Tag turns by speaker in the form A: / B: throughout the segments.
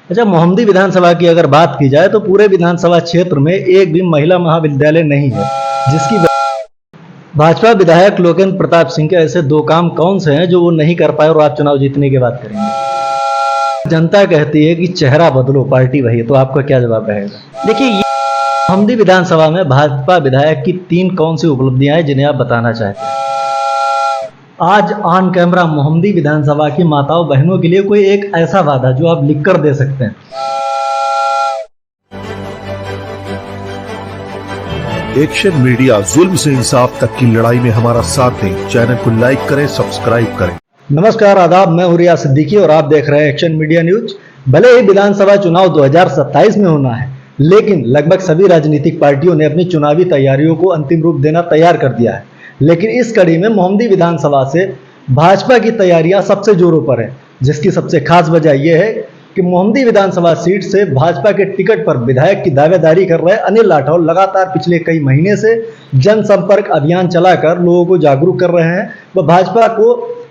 A: अच्छा, मोहम्मदी विधानसभा की अगर बात की जाए तो पूरे विधानसभा क्षेत्र में एक भी महिला महाविद्यालय नहीं है, जिसकी भाजपा विधायक लोकेंद्र प्रताप सिंह के ऐसे दो काम कौन से हैं जो वो नहीं कर पाए और आप चुनाव जीतने की बात करेंगे? जनता कहती है कि चेहरा बदलो पार्टी वही है, तो आपका क्या जवाब रहेगा? देखिए, ये मोहम्मदी विधानसभा में भाजपा विधायक की 3 कौन सी उपलब्धियां हैं जिन्हें आप बताना चाहते हैं? आज ऑन कैमरा मोहम्मदी विधानसभा की माताओं बहनों के लिए कोई एक ऐसा वादा जो आप लिख कर दे सकते हैं।
B: एक्शन मीडिया, जुल्म से इंसाफ तक की लड़ाई में हमारा साथ दें। चैनल को लाइक करें, सब्सक्राइब करें।
A: नमस्कार, आदाब। मैं हूं रियाज सिद्दीकी और आप देख रहे हैं एक्शन मीडिया न्यूज। भले ही विधानसभा चुनाव 2027 में होना है, लेकिन लगभग सभी राजनीतिक पार्टियों ने अपनी चुनावी तैयारियों को अंतिम रूप देना तैयार कर दिया है। लेकिन इस कड़ी में मोहम्मदी विधानसभा से भाजपा की तैयारियां सबसे जोरों पर है, जिसकी सबसे खास वजह यह है कि मोहम्मदी विधानसभा सीट से भाजपा के टिकट पर विधायक की दावेदारी कर रहे अनिल राठौर लगातार पिछले कई महीने से जनसंपर्क अभियान चलाकर लोगों को जागरूक कर रहे हैं व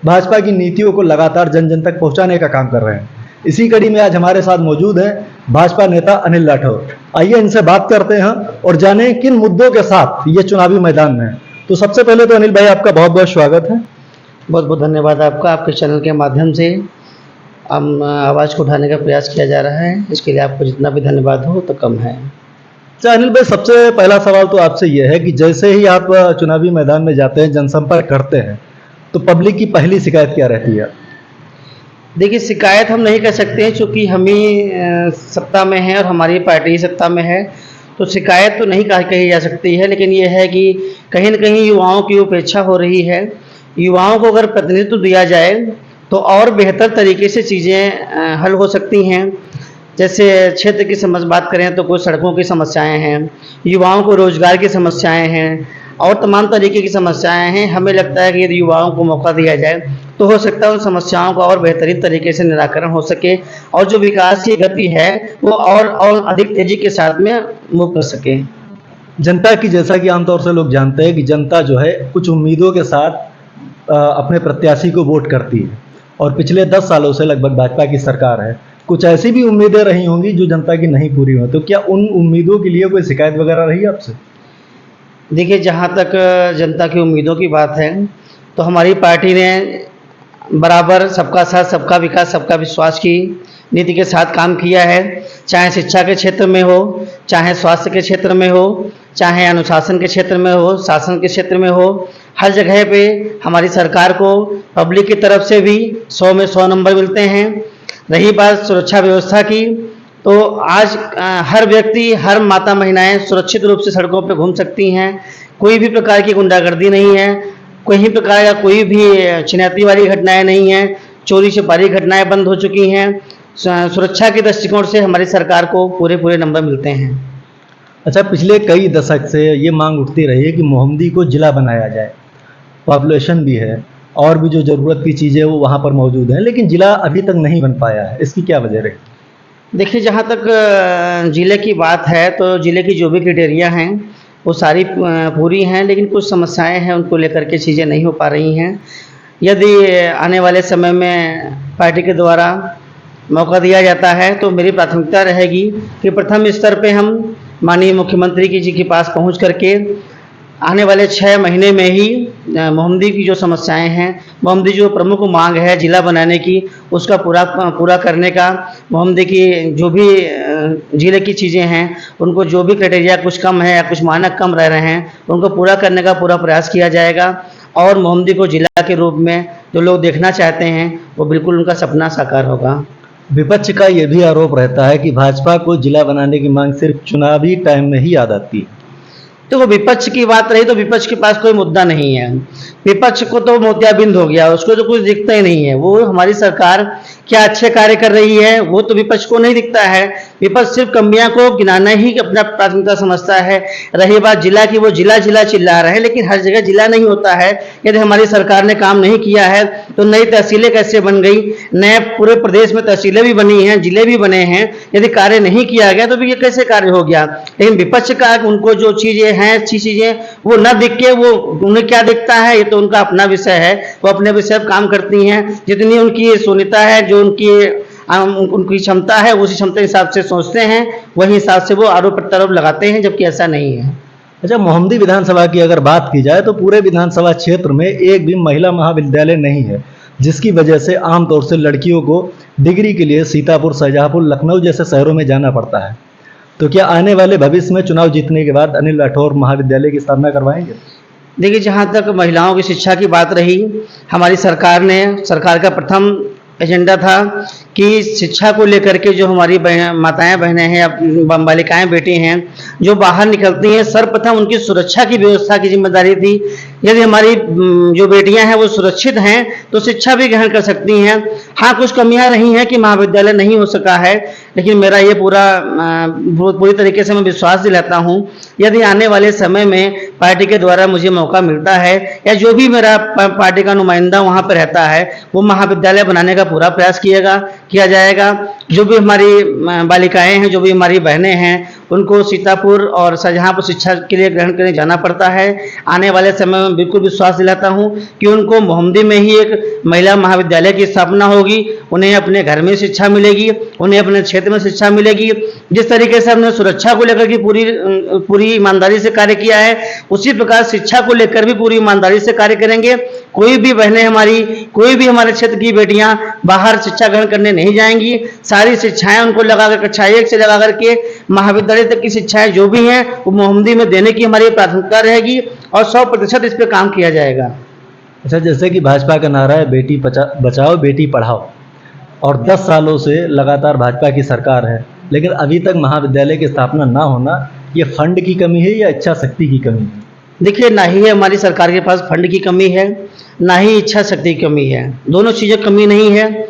A: भाजपा की नीतियों को लगातार जन जन तक पहुंचाने का काम कर रहे हैं। इसी कड़ी में आज हमारे साथ मौजूद हैं भाजपा नेता अनिल राठौर। आइए इनसे बात करते हैं और जानें किन मुद्दों के साथ ये चुनावी मैदान में है। तो सबसे पहले तो अनिल भाई, आपका बहुत बहुत स्वागत है।
C: बहुत बहुत धन्यवाद आपका। आपके चैनल के माध्यम से हम आवाज़ को उठाने का प्रयास किया जा रहा है, इसके लिए आपको जितना भी धन्यवाद हो तो कम है।
A: अच्छा अनिल भाई, सबसे पहला सवाल तो आपसे यह है कि जैसे ही आप चुनावी मैदान में जाते हैं, जनसंपर्क करते हैं, तो पब्लिक की पहली शिकायत क्या रहती है?
C: देखिए, शिकायत हम नहीं कह सकते हैं, चूँकि हम ही सत्ता में हैं और हमारी पार्टी ही सत्ता में है, तो शिकायत तो नहीं कही जा सकती है। लेकिन ये है कि कहीं न कहीं युवाओं की उपेक्षा हो रही है। युवाओं को अगर प्रतिनिधित्व दिया जाए तो और बेहतर तरीके से चीज़ें हल हो सकती हैं। जैसे क्षेत्र की बात करें तो कुछ सड़कों की समस्याएं हैं, युवाओं को रोजगार की समस्याएं हैं और तमाम तरीके की समस्याएं हैं। हमें लगता है कि यदि युवाओं को मौका दिया जाए तो हो सकता है उन समस्याओं का और बेहतरीन तरीके से निराकरण हो सके और जो विकास की गति है वो और अधिक तेजी के साथ में मूव कर सके।
A: जनता की, जैसा कि आमतौर से लोग जानते हैं कि जनता जो है कुछ उम्मीदों के साथ अपने प्रत्याशी को वोट करती है और पिछले 10 सालों से लगभग भाजपा की सरकार है। कुछ ऐसी भी उम्मीदें रही होंगी जो जनता की नहीं पूरी हुई, तो क्या उन उम्मीदों के लिए कोई शिकायत वगैरह रही आपसे?
C: देखिए, जहाँ तक जनता की उम्मीदों की बात है तो हमारी पार्टी ने बराबर सबका साथ, सबका विकास, सबका विश्वास की नीति के साथ काम किया है। चाहे शिक्षा के क्षेत्र में हो, चाहे स्वास्थ्य के क्षेत्र में हो, चाहे अनुशासन के क्षेत्र में हो, शासन के क्षेत्र में हो, हर जगह पे हमारी सरकार को पब्लिक की तरफ से भी 100 में 100 नंबर मिलते हैं। रही बात सुरक्षा व्यवस्था की, तो आज हर व्यक्ति, हर माता महिलाएं सुरक्षित रूप से सड़कों पर घूम सकती हैं। कोई भी प्रकार की गुंडागर्दी नहीं है, कोई प्रकार का कोई भी छिनैती वाली घटनाएं नहीं हैं, चोरी छिपारी घटनाएं बंद हो चुकी हैं। सुरक्षा के दृष्टिकोण से हमारी सरकार को पूरे नंबर मिलते हैं।
A: अच्छा, पिछले कई दशक से ये मांग उठती रही है कि मोहम्मदी को जिला बनाया जाए। पॉपुलेशन भी है और भी जो ज़रूरत की चीज़ें वो वहाँ पर मौजूद हैं, लेकिन जिला अभी तक नहीं बन पाया है। इसकी क्या वजह रही?
C: देखिए, जहाँ तक ज़िले की बात है तो ज़िले की जो भी क्राइटेरिया हैं वो सारी पूरी हैं, लेकिन कुछ समस्याएं हैं, उनको लेकर के चीज़ें नहीं हो पा रही हैं। यदि आने वाले समय में पार्टी के द्वारा मौका दिया जाता है तो मेरी प्राथमिकता रहेगी कि प्रथम स्तर पे हम माननीय मुख्यमंत्री जी के पास पहुंच करके आने वाले 6 महीने में ही मोहम्मदी की जो समस्याएं हैं, मोहम्मदी जो प्रमुख मांग है जिला बनाने की, उसका पूरा करने का, मोहम्मदी की जो भी जिले की चीज़ें हैं उनको जो भी क्राइटेरिया कुछ कम है या कुछ मानक कम रह रहे हैं उनको पूरा करने का पूरा प्रयास किया जाएगा और मोहम्मदी को जिला के रूप में जो लोग देखना चाहते हैं वो बिल्कुल उनका सपना साकार होगा।
A: विपक्ष का ये भी आरोप रहता है कि भाजपा को जिला बनाने की मांग सिर्फ चुनावी टाइम में ही याद आती है।
C: तो वो विपक्ष की बात रही तो विपक्ष के पास कोई मुद्दा नहीं है। विपक्ष को तो मोतियाबिंद हो गया, उसको तो कुछ दिखता ही नहीं है। वो हमारी सरकार क्या अच्छे कार्य कर रही है वो तो विपक्ष को नहीं दिखता है। विपक्ष सिर्फ कमियां को गिनाना ही अपना प्राथमिकता समझता है। रही बात जिला की, वो जिला चिल्ला रहे हैं, लेकिन हर जगह जिला नहीं होता है। यदि हमारी सरकार ने काम नहीं किया है तो नई तहसीलें कैसे बन गई, नए पूरे प्रदेश में तहसीलें भी बनी हैं, जिले भी बने हैं। यदि कार्य नहीं किया गया तो भी ये कैसे कार्य हो गया? लेकिन विपक्ष का उनको जो चीज़ें हैं, अच्छी चीज़ें, वो न दिख के वो उन्हें क्या दिखता है, ये तो उनका अपना विषय है। वो अपने विषय पर काम करती हैं। जितनी उनकी सुनीता है, जो उनकी उनकी क्षमता है, उसी क्षमता के हिसाब से सोचते हैं, वही हिसाब से वो आरोप प्रत्यारोप लगाते हैं, जबकि ऐसा नहीं है।
A: अच्छा, मोहम्मदी विधानसभा की अगर बात की जाए तो पूरे विधानसभा क्षेत्र में एक भी महिला महाविद्यालय नहीं है, जिसकी वजह से आमतौर से लड़कियों को डिग्री के लिए सीतापुर, शाहजहांपुर, लखनऊ जैसे शहरों में जाना पड़ता है। तो क्या आने वाले भविष्य में चुनाव जीतने के बाद अनिल राठौर महाविद्यालय की स्थापना करवाएंगे?
C: देखिए, जहाँ तक महिलाओं की शिक्षा की बात रही, हमारी सरकार का प्रथम एजेंडा था कि शिक्षा को लेकर के जो हमारी माताएं बहनें हैं या बालिकाएं बेटी हैं जो बाहर निकलती हैं, सर्वप्रथम उनकी सुरक्षा की व्यवस्था की जिम्मेदारी थी। यदि हमारी जो बेटियां हैं वो सुरक्षित हैं तो शिक्षा भी ग्रहण कर सकती हैं। हाँ, कुछ कमियां रही हैं कि महाविद्यालय नहीं हो सका है, लेकिन मेरा ये पूरी तरीके से मैं विश्वास दिलाता हूँ, यदि आने वाले समय में पार्टी के द्वारा मुझे मौका मिलता है या जो भी मेरा पार्टी का नुमाइंदा वहाँ पर रहता है, वो महाविद्यालय बनाने का पूरा प्रयास किया जाएगा। जो भी हमारी बालिकाएं हैं, जो भी हमारी बहनें हैं, उनको सीतापुर और शाहजहांपुर शिक्षा के लिए ग्रहण करने जाना पड़ता है। आने वाले समय में बिल्कुल विश्वास दिलाता हूं कि उनको मोहम्मदी में ही एक महिला महाविद्यालय की स्थापना होगी, उन्हें अपने घर में शिक्षा मिलेगी, उन्हें अपने क्षेत्र में शिक्षा मिलेगी। जिस तरीके से हमने सुरक्षा को लेकर के पूरी ईमानदारी से कार्य किया है, उसी प्रकार शिक्षा को लेकर भी पूरी ईमानदारी से कार्य करेंगे। कोई भी बहनें हमारी, कोई भी हमारे क्षेत्र की बेटियां बाहर शिक्षा ग्रहण करने नहीं जाएंगी। सारी शिक्षाएं उनको लगाकर कक्षा 1 से लगा करके महाविद्यालय तक की शिक्षाएं जो भी हैं वो मोहम्मदी में देने की हमारी प्राथमिकता रहेगी और 100% इस पर काम किया जाएगा।
A: अच्छा, जैसे कि भाजपा का नारा है बेटी बचाओ बेटी पढ़ाओ, और 10 सालों से लगातार भाजपा की सरकार है, लेकिन अभी तक महाविद्यालय की स्थापना ना होना, ये फंड की कमी है या इच्छा शक्ति की कमी है?
C: देखिए, ना ही हमारी सरकार के पास फंड की कमी है, ना ही इच्छा शक्ति की कमी है। दोनों चीज़ें कमी नहीं है।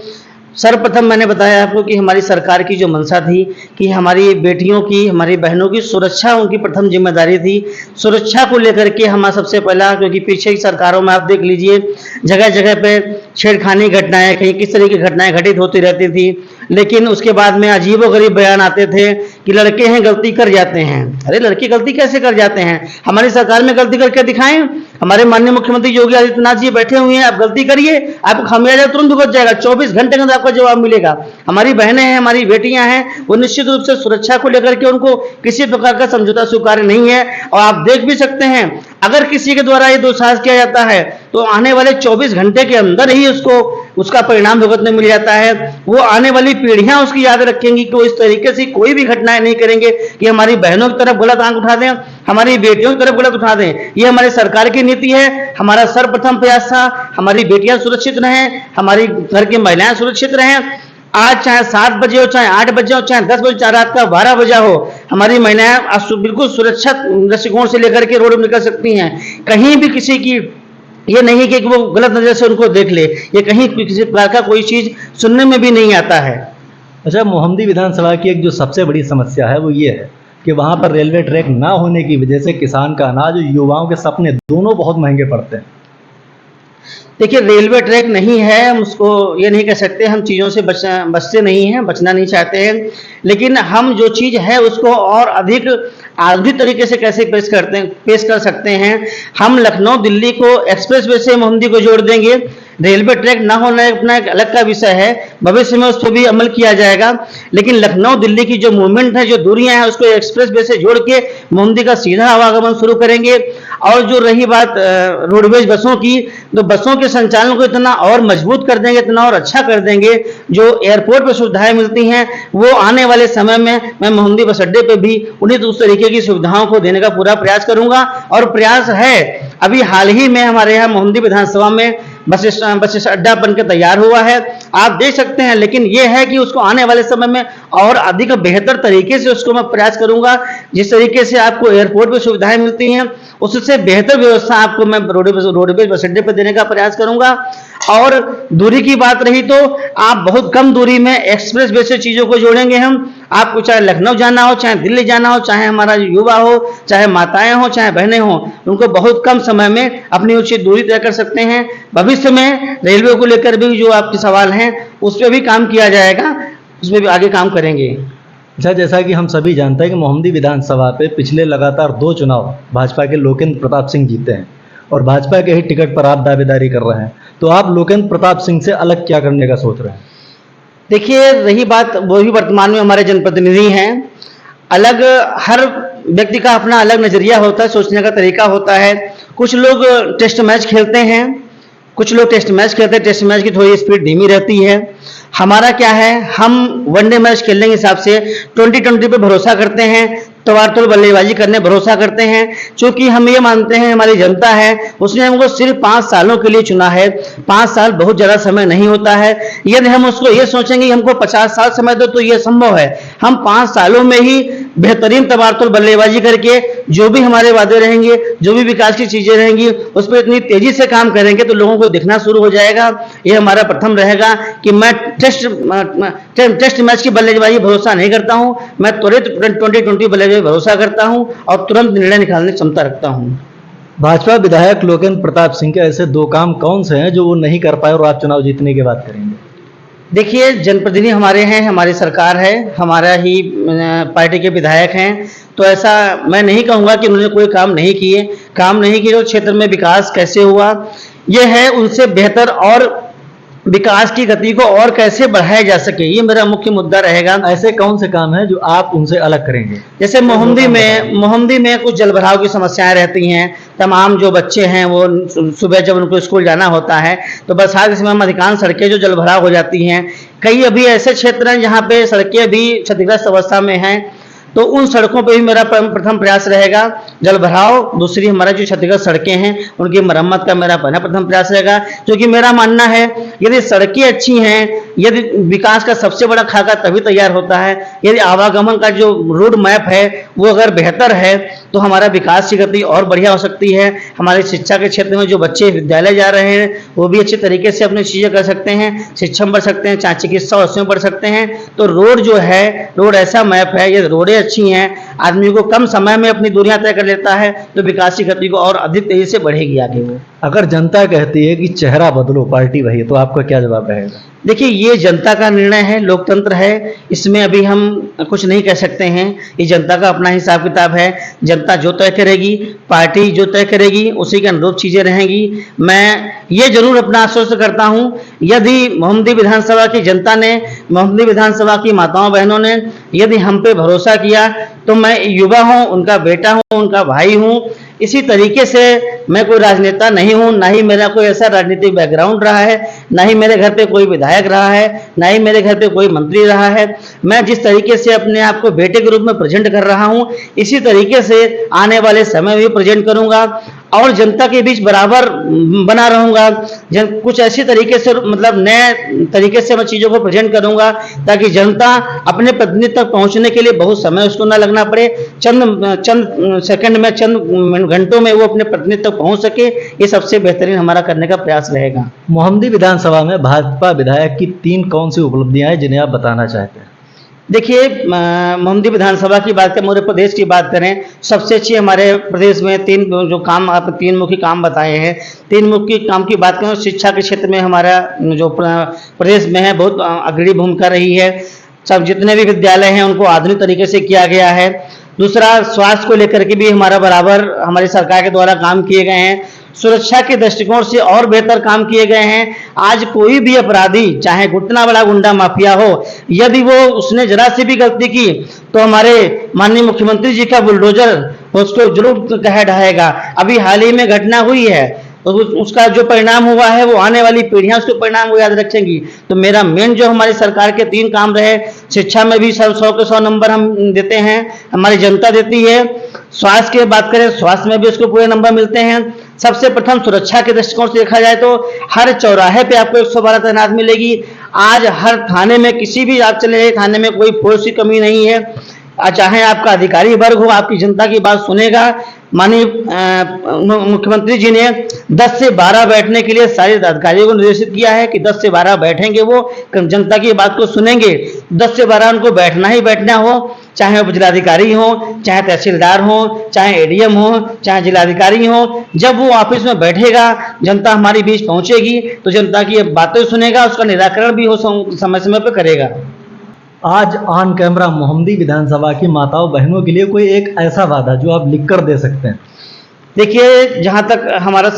C: सर्वप्रथम मैंने बताया आपको कि हमारी सरकार की जो मंशा थी कि हमारी बेटियों की, हमारी बहनों की सुरक्षा उनकी प्रथम जिम्मेदारी थी। सुरक्षा को लेकर के हमारा सबसे पहला, क्योंकि पीछे की सरकारों में आप देख लीजिए जगह जगह पे छेड़खानी घटनाएं, कहीं किस तरह की घटनाएं घटित होती रहती थी, लेकिन उसके बाद में अजीबोगरीब बयान आते थे कि लड़के हैं गलती कर जाते हैं। अरे लड़के गलती कैसे कर जाते हैं? हमारी सरकार में गलती करके दिखाएं। हमारे माननीय मुख्यमंत्री योगी आदित्यनाथ जी बैठे हुए हैं, आप गलती करिए, आपको खामियाजा तुरंत भुगत जाएगा, 24 घंटे के अंदर आपका जवाब मिलेगा। हमारी बहनें हैं, हमारी बेटियां हैं, वो निश्चित रूप से सुरक्षा को लेकर के उनको किसी प्रकार का समझौता स्वीकार्य नहीं है। और आप देख भी सकते हैं, अगर किसी के द्वारा ये दुस्साहस किया जाता है तो आने वाले 24 घंटे के अंदर ही उसका परिणाम भुगतने मिल जाता है। वो आने वाली पीढ़ियां उसकी याद रखेंगी कि वो इस तरीके से कोई भी घटनाएं नहीं करेंगे कि हमारी बहनों की तरफ गलत आंख उठा दें, हमारी बेटियों की तरफ गलत उठा दें। ये हमारी सरकार की नीति है। हमारा सर्वप्रथम प्रयास था हमारी बेटियां सुरक्षित रहें, हमारी घर की महिलाएं सुरक्षित रहें। आज चाहे 7 बजे हो, चाहे 8 बजे हो, चाहे 10 बजे, चाहे रात का 12 बजा हो, हमारी महिलाएं बिल्कुल सुरक्षित दृष्टिकोण से लेकर के रोड में निकल सकती हैं। कहीं भी किसी की ये नहीं कि वो गलत नजर से उनको देख ले, ये कहीं किसी प्रकार का कोई चीज सुनने में भी नहीं आता है।
A: अच्छा, मोहम्मदी विधानसभा की एक जो सबसे बड़ी समस्या है वो ये है कि वहाँ पर रेलवे ट्रैक ना होने की वजह से किसान का अनाज और युवाओं के सपने दोनों बहुत महंगे पड़ते हैं।
C: देखिए, रेलवे ट्रैक नहीं है, हम उसको ये नहीं कह सकते, हम चीज़ों से बचते नहीं हैं, बचना नहीं चाहते हैं, लेकिन हम जो चीज़ है उसको और अधिक आधुनिक तरीके से कैसे पेश कर सकते हैं। हम लखनऊ दिल्ली को एक्सप्रेसवे से मोहम्मदी को जोड़ देंगे। रेलवे ट्रैक ना होना अपना एक अलग का विषय है, भविष्य में उस पर भी अमल किया जाएगा, लेकिन लखनऊ दिल्ली की जो मूवमेंट है, जो दूरियां हैं, उसको एक्सप्रेसवे से जोड़ के मोहम्मदी का सीधा आवागमन शुरू करेंगे। और जो रही बात रोडवेज बसों की, तो बसों के संचालन को इतना और मजबूत कर देंगे, इतना और अच्छा कर देंगे। जो एयरपोर्ट पर सुविधाएं मिलती हैं वो आने वाले समय में मैं मोहम्मदी बस अड्डे पे भी उन्हें उस तरीके की सुविधाओं को देने का पूरा प्रयास करूंगा। और प्रयास है, अभी हाल ही में हमारे यहाँ मोहम्मदी विधानसभा में बस अड्डा बनकर तैयार हुआ है, आप देख सकते हैं। लेकिन यह है कि उसको आने वाले समय में और अधिक बेहतर तरीके से उसको मैं प्रयास करूंगा। जिस तरीके से आपको एयरपोर्ट पर सुविधाएं मिलती हैं, उससे बेहतर व्यवस्था आपको मैं रोडवेज बस अड्डे पर देने का प्रयास करूंगा। और दूरी की बात रही तो आप बहुत कम दूरी में एक्सप्रेस वे से चीज़ों को जोड़ेंगे हम। आपको चाहे लखनऊ जाना हो, चाहे दिल्ली जाना हो, चाहे हमारा युवा हो, चाहे माताएं हो, चाहे बहनें हो, उनको बहुत कम समय में अपनी उचित दूरी तय कर सकते हैं। भविष्य में रेलवे को लेकर भी जो आपके सवाल हैं उस पर भी काम किया जाएगा, उस पर भी आगे काम करेंगे।
A: अच्छा, जैसा कि हम सभी जानते हैं कि मोहम्मदी विधानसभा पे पिछले लगातार 2 चुनाव भाजपा के लोकेंद्र प्रताप सिंह जीते हैं और भाजपा के ही टिकट पर आप दावेदारी कर रहे हैं, तो आप लोकेंद्र प्रताप सिंह से अलग क्या करने का सोच रहे हैं?
C: देखिए, रही बात, वो भी वर्तमान में हमारे जनप्रतिनिधि हैं। अलग, हर व्यक्ति का अपना अलग नजरिया होता है, सोचने का तरीका होता है। कुछ लोग टेस्ट मैच खेलते हैं, टेस्ट मैच की थोड़ी स्पीड धीमी रहती है। हमारा क्या है, हम वनडे मैच खेलने के हिसाब से 2020 पे भरोसा करते हैं, तवारतुल बल्लेबाजी करने भरोसा करते हैं, क्योंकि हम ये मानते हैं हमारी जनता है उसने हमको सिर्फ 5 सालों के लिए चुना है। 5 साल बहुत ज़्यादा समय नहीं होता है। यदि हम उसको ये सोचेंगे हमको 50 साल समय दो तो ये संभव है। हम 5 सालों में ही बेहतरीन तबारतुल बल्लेबाजी करके जो भी हमारे वादे रहेंगे, जो भी विकास की चीज़ें रहेंगी, उस पर इतनी तेजी से काम करेंगे तो लोगों को दिखना शुरू हो जाएगा। ये हमारा प्रथम रहेगा कि मैं टेस्ट मैच की बल्लेबाजी भरोसा नहीं करता हूं, मैं त्वरित 2020 बल्लेबाजी भरोसा करता हूं और तुरंत निर्णय निकालने की क्षमता रखता हूं।
A: भाजपा विधायक लोकेंद्र प्रताप सिंह के ऐसे 2 काम कौन से हैं जो वो नहीं कर पाए और आप चुनाव जीतने की बात करेंगे?
C: देखिए, जनप्रतिनिधि हमारे हैं, हमारी सरकार है, हमारा ही पार्टी के विधायक हैं, तो ऐसा मैं नहीं कहूँगा कि उन्होंने कोई काम नहीं किए। तो क्षेत्र में विकास कैसे हुआ, यह है उनसे बेहतर और विकास की गति को और कैसे बढ़ाया जा सके, ये मेरा मुख्य मुद्दा रहेगा।
A: ऐसे कौन से काम हैं जो आप उनसे अलग करेंगे?
C: जैसे मोहम्मदी में कुछ जलभराव की समस्याएं रहती हैं। तमाम जो बच्चे हैं वो सुबह जब उनको स्कूल जाना होता है तो बरसात के समय में अधिकांश सड़कें जो जलभराव हो जाती हैं। कई अभी ऐसे क्षेत्र हैं जहाँ पे सड़कें अभी क्षतिग्रस्त अवस्था में हैं, तो उन सड़कों पे भी मेरा प्रथम प्रयास रहेगा जलभराव। दूसरी, हमारा जो क्षतिग्रस्त सड़कें हैं उनकी मरम्मत का मेरा प्रथम प्रयास रहेगा, क्योंकि मेरा मानना है यदि सड़कें अच्छी हैं, यदि विकास का सबसे बड़ा खाका तभी तैयार होता है यदि आवागमन का जो रोड मैप है वो अगर बेहतर है तो हमारा विकास की गति और बढ़िया हो सकती है। हमारी शिक्षा के क्षेत्र में जो बच्चे विद्यालय जा रहे हैं वो भी अच्छे तरीके से अपनी चीज़ें कर सकते हैं, शिक्षण बढ़ सकते हैं, चाहे चिकित्सा और उसमें बढ़ सकते हैं। तो रोड जो है, रोड ऐसा मैप है, ये रोडें अच्छी हैं, आदमी को कम समय में अपनी दूरियां तय कर लेता है, तो विकास की गति को और अधिक तेजी से बढ़ेगी आगे वो।
A: अगर जनता कहती है कि चेहरा बदलो पार्टी वही, तो आपका क्या जवाब रहेगा?
C: देखिए, ये जनता का निर्णय है, लोकतंत्र है, इसमें अभी हम कुछ नहीं कह सकते हैं। ये जनता का अपना हिसाब किताब है। जनता जो तय करेगी, पार्टी जो तय करेगी, उसी के अनुरूप चीज़ें रहेंगी। मैं ये जरूर अपना आश्वस्त करता हूँ, यदि मोहम्मदी विधानसभा की जनता ने, मोहम्मदी विधानसभा की माताओं बहनों ने यदि हम पे भरोसा किया तो मैं युवा हूँ, उनका बेटा हूँ, उनका भाई हूँ। इसी तरीके से मैं कोई राजनेता नहीं हूँ, ना ही मेरा कोई ऐसा राजनीतिक बैकग्राउंड रहा है, ना ही मेरे घर पे कोई विधायक रहा है, ना ही मेरे घर पे कोई मंत्री रहा है। मैं जिस तरीके से अपने आप को बेटे के रूप में प्रेजेंट कर रहा हूँ, इसी तरीके से आने वाले समय में भी प्रेजेंट करूँगा और जनता के बीच बराबर बना रहूँगा। कुछ ऐसी तरीके से, मतलब नए तरीके से मैं चीज़ों को प्रेजेंट करूँगा ताकि जनता अपने प्रतिनिधि तक पहुँचने के लिए बहुत समय उसको ना लगना पड़े, चंद सेकंड में, चंद घंटों में वो अपने प्रतिनिधि तक पहुँच सके। ये सबसे बेहतरीन हमारा करने का प्रयास रहेगा।
A: मोहम्मदी विधानसभा में भाजपा विधायक की 3 कौन सी उपलब्धियां हैं जिन्हें आप बताना चाहते हैं?
C: देखिए, मोहम्मदी विधानसभा की बात करें, पूरे प्रदेश की बात करें, सबसे अच्छी हमारे प्रदेश में 3 जो काम, आप 3 मुख्य काम बताए हैं, 3 मुख्य काम की बात करें, शिक्षा के क्षेत्र में हमारा जो प्रदेश में है बहुत अग्रणी भूमिका रही है। सब जितने भी विद्यालय हैं उनको आधुनिक तरीके से किया गया है। दूसरा, स्वास्थ्य को लेकर के भी हमारा बराबर हमारी सरकार के द्वारा काम किए गए हैं। सुरक्षा के दृष्टिकोण से और बेहतर काम किए गए हैं। आज कोई भी अपराधी, चाहे कितना बड़ा गुंडा माफिया हो, यदि वो उसने जरा सी भी गलती की तो हमारे माननीय मुख्यमंत्री जी का बुलडोजर उसको जरूर कह ढाएगा। अभी हाल ही में घटना हुई है, तो उसका जो परिणाम हुआ है वो आने वाली पीढ़ियां उसके परिणाम को याद रखेंगी। तो मेरा मेन जो हमारी सरकार के 3 काम रहे, शिक्षा में भी 100 के 100 नंबर हम देते हैं, हमारी जनता देती है। स्वास्थ्य की बात करें, स्वास्थ्य में भी उसको पूरे नंबर मिलते हैं। सबसे प्रथम सुरक्षा के दृष्टिकोण से देखा जाए तो हर चौराहे पे आपको 112 तैनात मिलेगी। आज हर थाने में, किसी भी आप चले थाने में कोई फोर्स की कमी नहीं है। चाहे आपका अधिकारी वर्ग हो, आपकी जनता की बात सुनेगा। माननीय मुख्यमंत्री जी ने 10 से 12 बैठने के लिए सारे अधिकारियों को निर्देशित किया है कि 10 से 12 बैठेंगे, वो जनता की बात को सुनेंगे। 10 से 12 उनको बैठना ही बैठना हो, चाहे वो जिलाधिकारी हो, चाहे तहसीलदार हो, चाहे एडीएम हो, चाहे जिलाधिकारी हो। जब वो ऑफिस में बैठेगा, जनता हमारी बीच पहुंचेगी तो जनता की बातें सुनेगा, उसका निराकरण भी हो समय समय पर करेगा।
A: आज ऑन कैमरा मोहम्मदी विधानसभा की माताओं बहनों के लिए कोई एक ऐसा वादा जो आप लिख कर दे सकते हैं?
C: देखिए, जहाँ तक हमारा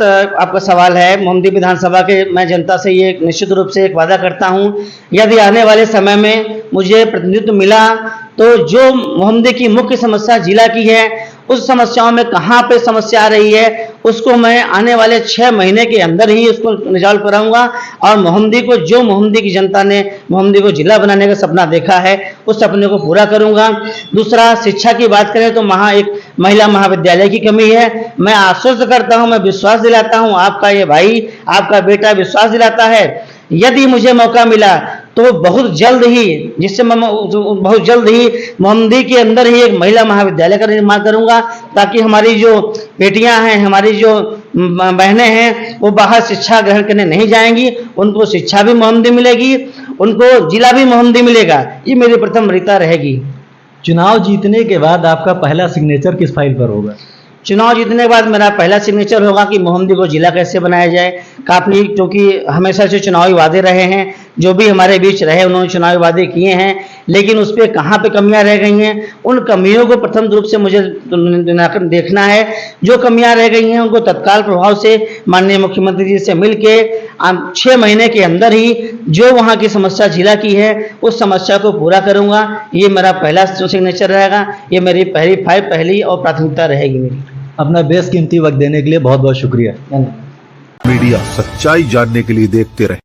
C: आपका सवाल है, मोमदी विधानसभा के, मैं जनता से ये निश्चित रूप से एक वादा करता हूँ, यदि आने वाले समय में मुझे प्रतिनिधित्व मिला तो जो मोमदी की मुख्य समस्या जिला की है, उस समस्याओं में कहाँ पे समस्या आ रही है, उसको मैं आने वाले 6 महीने के अंदर ही उसको रिजॉल्व कराऊंगा और मोहम्मदी को, जो मोहम्मदी की जनता ने मोहम्मदी को जिला बनाने का सपना देखा है, उस सपने को पूरा करूंगा। दूसरा, शिक्षा की बात करें तो एक महिला महाविद्यालय की कमी है। मैं आश्वस्त करता हूं, मैं विश्वास दिलाता हूं, आपका ये भाई, आपका बेटा विश्वास दिलाता है, यदि मुझे मौका मिला तो बहुत जल्द ही, बहुत जल्द ही मोमदी के अंदर ही एक महिला महाविद्यालय का निर्माण करूंगा, ताकि हमारी जो बेटियां हैं, हमारी जो बहनें हैं, वो बाहर शिक्षा ग्रहण करने नहीं जाएंगी, उनको शिक्षा भी मोमदी मिलेगी, उनको जिला भी मोमदी मिलेगा। ये मेरी प्राथमिकता रहेगी।
A: चुनाव जीतने के बाद आपका पहला सिग्नेचर किस फाइल पर होगा?
C: चुनाव जीतने के बाद मेरा पहला सिग्नेचर होगा कि मोहम्मदी को जिला कैसे बनाया जाए। काफ़ी, क्योंकि हमेशा से चुनावी वादे रहे हैं, जो भी हमारे बीच रहे उन्होंने चुनावी वादे किए हैं, लेकिन उस पर कहाँ पे कमियां रह गई हैं, उन कमियों को प्रथम रूप से मुझे देखना है। जो कमियां रह गई हैं उनको तत्काल प्रभाव से माननीय मुख्यमंत्री जी से मिल के 6 महीने के अंदर ही जो वहाँ की समस्या जिला की है, उस समस्या को पूरा करूँगा। ये मेरा पहला सिग्नेचर रहेगा, ये मेरी पहली और प्राथमिकता रहेगी मेरी।
A: अपना बेशकीमती वक्त देने के लिए बहुत बहुत शुक्रिया।
C: धन्यवाद।
B: मीडिया, सच्चाई जानने के लिए देखते रहे